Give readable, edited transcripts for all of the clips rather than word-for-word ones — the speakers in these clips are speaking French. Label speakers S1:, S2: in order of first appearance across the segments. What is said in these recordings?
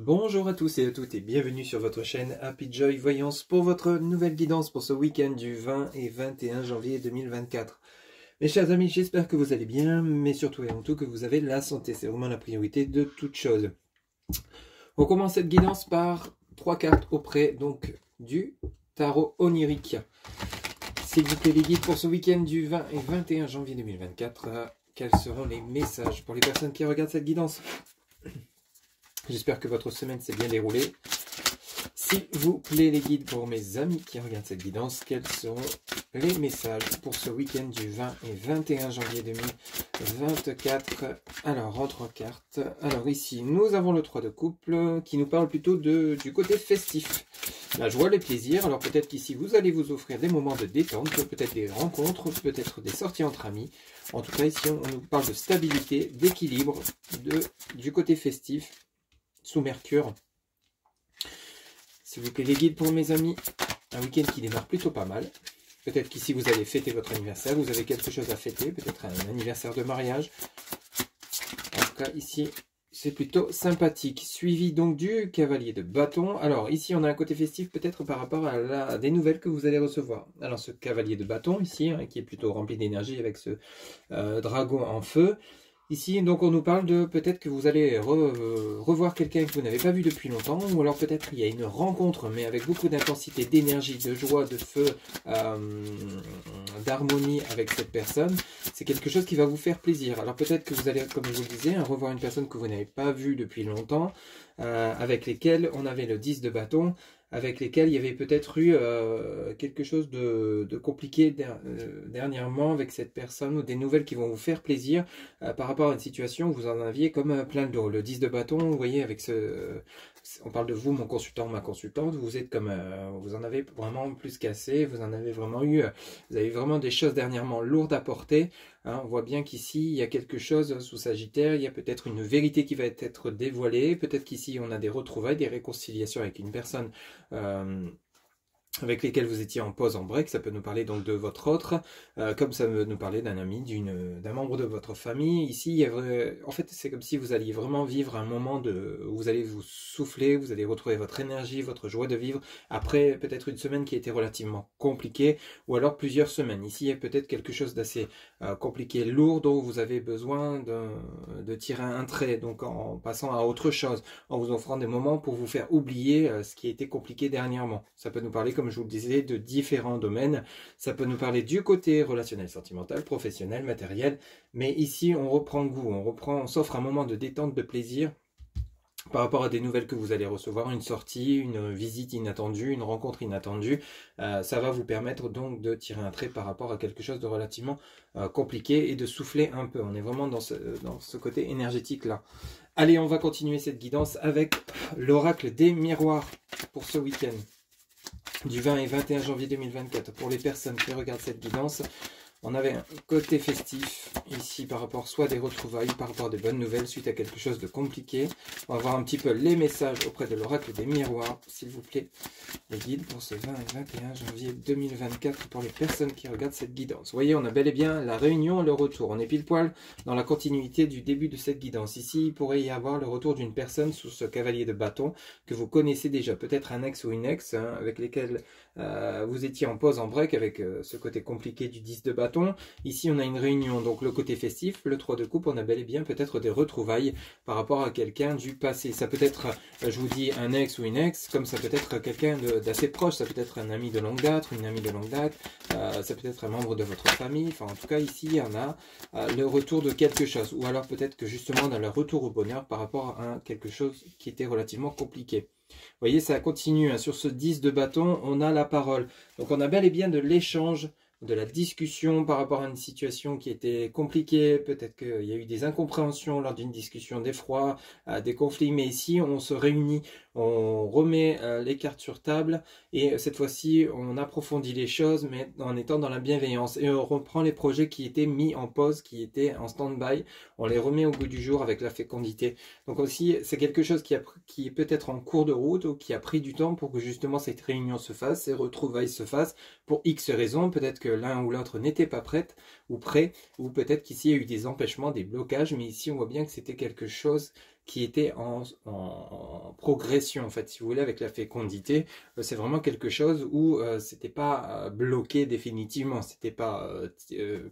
S1: Bonjour à tous et à toutes et bienvenue sur votre chaîne Happy Joy Voyance pour votre nouvelle guidance pour ce week-end du 20 et 21 janvier 2024. Mes chers amis, j'espère que vous allez bien, mais surtout et avant tout que vous avez la santé. C'est vraiment la priorité de toute chose. On commence cette guidance par 3 cartes auprès donc du tarot onirique. S'il vous plaît les guides pour ce week-end du 20 et 21 janvier 2024, quels seront les messages pour les personnes qui regardent cette guidance? J'espère que votre semaine s'est bien déroulée. S'il vous plaît les guides pour mes amis qui regardent cette guidance, quels seront les messages pour ce week-end du 20 et 21 janvier 2024? Alors, en 3 cartes. Alors ici, nous avons le 3 de couple qui nous parle plutôt du côté festif. La joie, les plaisirs. Alors peut-être qu'ici, vous allez vous offrir des moments de détente, peut-être des rencontres, peut-être des sorties entre amis. En tout cas, ici, on nous parle de stabilité, d'équilibre, du côté festif. Sous Mercure. S'il vous plaît les guides pour mes amis, un week-end qui démarre plutôt pas mal. Peut-être qu'ici vous allez fêter votre anniversaire, vous avez quelque chose à fêter, peut-être un anniversaire de mariage. En tout cas ici c'est plutôt sympathique. Suivi donc du cavalier de bâton. Alors ici on a un côté festif peut-être par rapport à des nouvelles que vous allez recevoir. Alors ce cavalier de bâton ici, hein, qui est plutôt rempli d'énergie avec ce dragon en feu. Ici, donc, on nous parle de peut-être que vous allez revoir quelqu'un que vous n'avez pas vu depuis longtemps, ou alors peut-être il y a une rencontre, mais avec beaucoup d'intensité, d'énergie, de joie, de feu, d'harmonie avec cette personne. C'est quelque chose qui va vous faire plaisir. Alors peut-être que vous allez, comme je vous le disais, revoir une personne que vous n'avez pas vue depuis longtemps, avec lesquelles on avait le 10 de bâton, avec lesquels il y avait peut-être eu quelque chose de compliqué dernièrement avec cette personne, ou des nouvelles qui vont vous faire plaisir par rapport à une situation où vous en aviez comme plein le dos. Le 10 de bâton, vous voyez, avec on parle de vous, mon consultant, ma consultante, vous êtes comme, vous en avez vraiment plus qu'assez, vous en avez vraiment eu, vous avez vraiment des choses dernièrement lourdes à porter. Hein, on voit bien qu'ici, il y a quelque chose sous Sagittaire, il y a peut-être une vérité qui va être dévoilée, peut-être qu'ici, on a des retrouvailles, des réconciliations avec une personne avec lesquels vous étiez en pause, en break. Ça peut nous parler donc de votre autre, comme ça peut nous parler d'un ami, d'un membre de votre famille. Ici, il y a en fait, c'est comme si vous alliez vraiment vivre un moment où vous allez vous souffler, vous allez retrouver votre énergie, votre joie de vivre, après peut-être une semaine qui a été relativement compliquée, ou alors plusieurs semaines. Ici, il y a peut-être quelque chose d'assez compliqué, lourd, dont vous avez besoin de tirer un trait, donc en passant à autre chose, en vous offrant des moments pour vous faire oublier ce qui a été compliqué dernièrement. Ça peut nous parler, comme je vous le disais, de différents domaines. Ça peut nous parler du côté relationnel, sentimental, professionnel, matériel. Mais ici, on reprend goût, on s'offre un moment de détente, de plaisir par rapport à des nouvelles que vous allez recevoir, une sortie, une visite inattendue, une rencontre inattendue. Ça va vous permettre donc de tirer un trait par rapport à quelque chose de relativement compliqué et de souffler un peu. On est vraiment dans ce côté énergétique-là. Allez, on va continuer cette guidance avec l'oracle des miroirs pour ce week-end du 20 et 21 janvier 2024. Pour les personnes qui regardent cette guidance, on avait un côté festif ici par rapport soit à des retrouvailles, par rapport à des bonnes nouvelles suite à quelque chose de compliqué. On va voir un petit peu les messages auprès de l'oracle des miroirs, s'il vous plaît, les guides pour ce 20 et 21 janvier 2024 pour les personnes qui regardent cette guidance. Vous voyez, on a bel et bien la réunion, le retour. On est pile poil dans la continuité du début de cette guidance. Ici, il pourrait y avoir le retour d'une personne sous ce cavalier de bâton que vous connaissez déjà, peut-être un ex ou une ex, hein, avec lesquels vous étiez en pause, en break, avec ce côté compliqué du 10 de bâton. Ici, on a une réunion, donc le côté festif, le 3 de coupe, on a bel et bien peut-être des retrouvailles par rapport à quelqu'un du passé. Ça peut être, je vous dis, un ex ou une ex, comme ça peut être quelqu'un d'assez proche, ça peut être un ami de longue date, une amie de longue date, ça peut être un membre de votre famille. Enfin, en tout cas, ici, il y en a le retour de quelque chose, ou alors peut-être que justement, dans le retour au bonheur par rapport à quelque chose qui était relativement compliqué. Vous voyez, ça continue, hein. Sur ce 10 de bâton, on a la parole. Donc, on a bel et bien de l'échange, de la discussion par rapport à une situation qui était compliquée. Peut-être qu'il y a eu des incompréhensions lors d'une discussion, d'effroi, des conflits. Mais ici, on se réunit, on remet les cartes sur table. Et cette fois-ci, on approfondit les choses, mais en étant dans la bienveillance. Et on reprend les projets qui étaient mis en pause, qui étaient en stand-by. On les remet au goût du jour avec la fécondité. Donc aussi, c'est quelque chose qui est peut-être en cours de route ou qui a pris du temps pour que justement cette réunion se fasse, ces retrouvailles se fassent, pour X raisons. Peut-être que l'un ou l'autre n'était pas prête ou prêt, ou peut-être qu'ici il y a eu des empêchements, des blocages, mais ici on voit bien que c'était quelque chose qui était en progression, en fait, si vous voulez, avec la fécondité. C'est vraiment quelque chose où c'était pas bloqué définitivement, c'était pas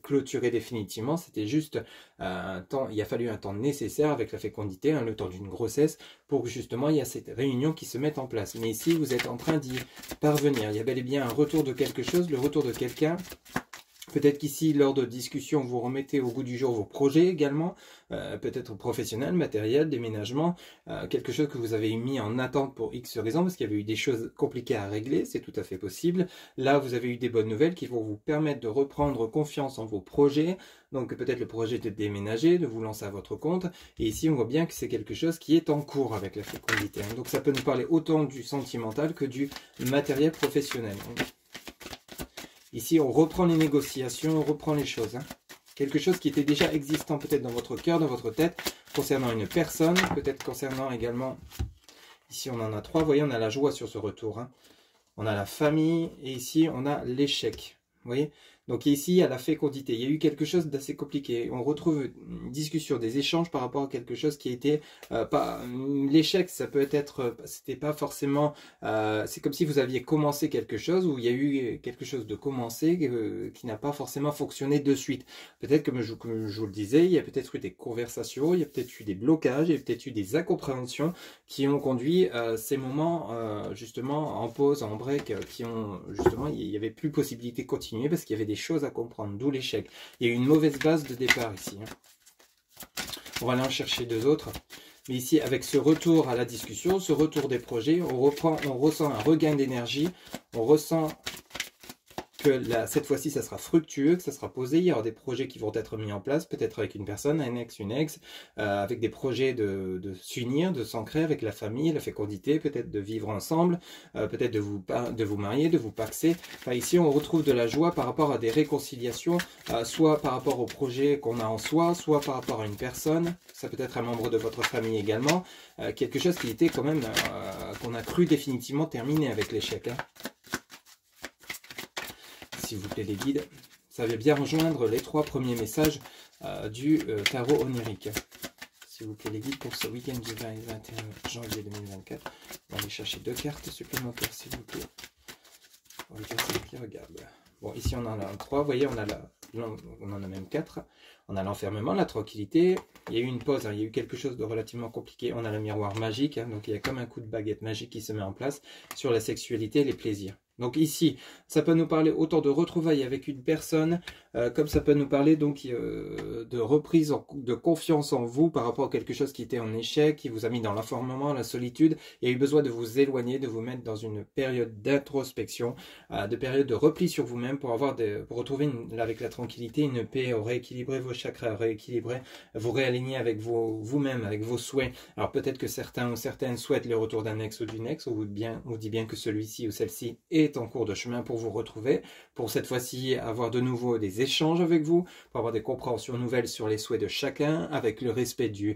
S1: clôturé définitivement, c'était juste un temps, il a fallu un temps nécessaire avec la fécondité, hein, le temps d'une grossesse, pour que justement il y a cette réunion qui se mette en place. Mais ici, vous êtes en train d'y parvenir. Il y a bel et bien un retour de quelque chose, le retour de quelqu'un. Peut-être qu'ici, lors de discussions, vous remettez au goût du jour vos projets également, peut-être professionnels, matériels, déménagement, quelque chose que vous avez mis en attente pour X raisons, parce qu'il y avait eu des choses compliquées à régler, c'est tout à fait possible. Là, vous avez eu des bonnes nouvelles qui vont vous permettre de reprendre confiance en vos projets, donc peut-être le projet de déménager, de vous lancer à votre compte, et ici, on voit bien que c'est quelque chose qui est en cours avec la fécondité. Donc ça peut nous parler autant du sentimental que du matériel professionnel. Ici, on reprend les négociations, on reprend les choses. Hein. Quelque chose qui était déjà existant peut-être dans votre cœur, dans votre tête, concernant une personne, peut-être concernant également... Ici, on en a 3. Vous voyez, on a la joie sur ce retour. Hein. On a la famille et ici, on a l'échec. Vous voyez? Donc ici, il y a la fécondité. Il y a eu quelque chose d'assez compliqué. On retrouve une discussion, des échanges par rapport à quelque chose qui était pas... L'échec, ça peut être... C'était pas forcément... c'est comme si vous aviez commencé quelque chose où il y a eu quelque chose de commencé qui n'a pas forcément fonctionné de suite. Peut-être, comme je vous le disais, il y a peut-être eu des conversations, il y a peut-être eu des blocages, il y a peut-être eu des incompréhensions qui ont conduit ces moments justement en pause, en break, qui ont justement... Il n'y avait plus possibilité de continuer parce qu'il y avait des choses à comprendre, d'où l'échec. Il y a eu une mauvaise base de départ ici. Hein. On va aller en chercher 2 autres. Mais ici, avec ce retour à la discussion, ce retour des projets, on ressent un regain d'énergie, on ressent que là, cette fois-ci, ça sera fructueux, que ça sera posé. Il y aura des projets qui vont être mis en place, peut-être avec une personne, un ex, une ex, avec des projets de s'unir, de s'ancrer avec la famille, la fécondité, peut-être de vivre ensemble, peut-être de vous marier, de vous paxer. Enfin, ici, on retrouve de la joie par rapport à des réconciliations, soit par rapport au projet qu'on a en soi, soit par rapport à une personne. Ça peut être un membre de votre famille également. Quelque chose qui était quand même, qu'on a cru définitivement terminé avec l'échec. Hein. S'il vous plaît les guides, ça va bien rejoindre les 3 premiers messages du tarot onirique. S'il vous plaît les guides, pour ce week-end du 20 et 21 janvier 2024, on va aller chercher 2 cartes supplémentaires s'il vous plaît. Pour les personnes qui regardent. Bon, ici on en a 3, vous voyez, on en a même 4. On a l'enfermement, la tranquillité, il y a eu une pause, hein, il y a eu quelque chose de relativement compliqué. On a le miroir magique, hein, donc il y a comme un coup de baguette magique qui se met en place sur la sexualité et les plaisirs. Donc ici, ça peut nous parler autant de retrouvailles avec une personne, comme ça peut nous parler donc de reprise de confiance en vous par rapport à quelque chose qui était en échec, qui vous a mis dans l'enfermement, la solitude. Il y a eu besoin de vous éloigner, de vous mettre dans une période d'introspection, de période de repli sur vous-même pour retrouver avec la tranquillité une paix, rééquilibrer vos chakras, rééquilibrer, vous réaligner avec vous-même, avec vos souhaits. Alors peut-être que certains ou certaines souhaitent le retour d'un ex ou d'une ex, ou dit bien que celui-ci ou celle-ci est en cours de chemin pour vous retrouver, pour cette fois-ci avoir de nouveau des échanges avec vous, pour avoir des compréhensions nouvelles sur les souhaits de chacun, avec le respect du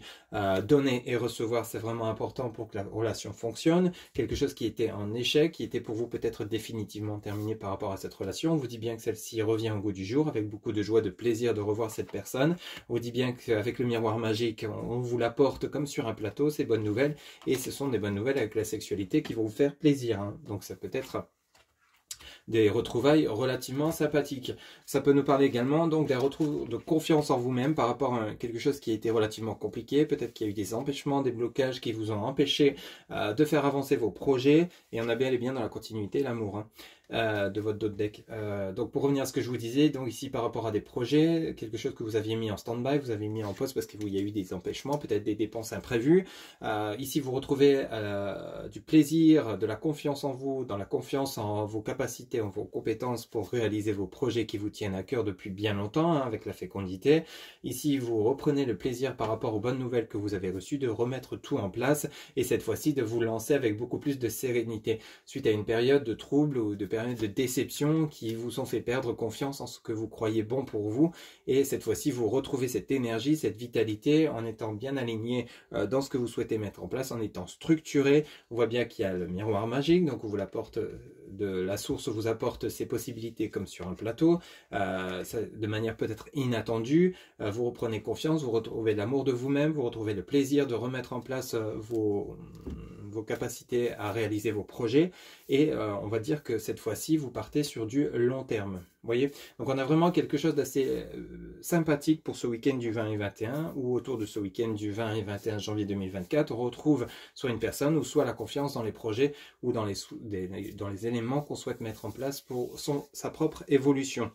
S1: donner et recevoir, c'est vraiment important pour que la relation fonctionne. Quelque chose qui était en échec, qui était pour vous peut-être définitivement terminé par rapport à cette relation, on vous dit bien que celle-ci revient au goût du jour, avec beaucoup de joie, de plaisir de revoir cette personne. On vous dit bien qu'avec le miroir magique, on vous l'apporte comme sur un plateau, c'est bonnes nouvelles, et ce sont des bonnes nouvelles avec la sexualité qui vont vous faire plaisir. Hein. Donc ça peut être des retrouvailles relativement sympathiques. Ça peut nous parler également donc d'un retour de confiance en vous-même par rapport à quelque chose qui a été relativement compliqué. Peut-être qu'il y a eu des empêchements, des blocages qui vous ont empêché de faire avancer vos projets. Et on a bien et bien dans la continuité l'amour. Hein. De votre dos de deck. Donc pour revenir à ce que je vous disais, donc ici par rapport à des projets, quelque chose que vous aviez mis en stand-by, vous avez mis en pause parce qu'il y a eu des empêchements, peut-être des dépenses imprévues. Ici vous retrouvez du plaisir, de la confiance en vous, dans la confiance en vos capacités, en vos compétences pour réaliser vos projets qui vous tiennent à cœur depuis bien longtemps, hein, avec la fécondité. Ici vous reprenez le plaisir par rapport aux bonnes nouvelles que vous avez reçues, de remettre tout en place et cette fois-ci de vous lancer avec beaucoup plus de sérénité suite à une période de trouble ou de période de déception qui vous ont fait perdre confiance en ce que vous croyez bon pour vous et cette fois-ci vous retrouvez cette énergie, cette vitalité en étant bien aligné dans ce que vous souhaitez mettre en place, en étant structuré. On voit bien qu'il y a le miroir magique, donc on vous l'apporte la source vous apporte ses possibilités comme sur un plateau, de manière peut-être inattendue. Vous reprenez confiance, vous retrouvez l'amour de vous-même, vous retrouvez le plaisir de remettre en place vos capacités à réaliser vos projets. Et on va dire que cette fois-ci, vous partez sur du long terme. Vous voyez? Donc on a vraiment quelque chose d'assez sympathique pour ce week-end du 20 et 21, ou autour de ce week-end du 20 et 21 janvier 2024, on retrouve soit une personne, ou soit la confiance dans les projets, ou dans les éléments qu'on souhaite mettre en place pour sa propre évolution.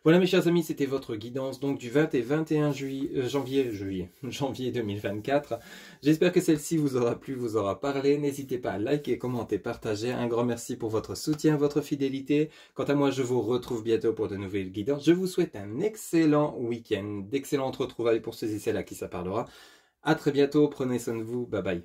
S1: Voilà mes chers amis, c'était votre guidance donc du 20 et 21 janvier 2024. J'espère que celle-ci vous aura plu, vous aura parlé. N'hésitez pas à liker, commenter, partager. Un grand merci pour votre soutien, votre fidélité. Quant à moi, je vous retrouve bientôt pour de nouvelles guidances. Je vous souhaite un excellent week-end, d'excellentes retrouvailles pour ceux et celles à qui ça parlera. À très bientôt, prenez soin de vous, bye bye.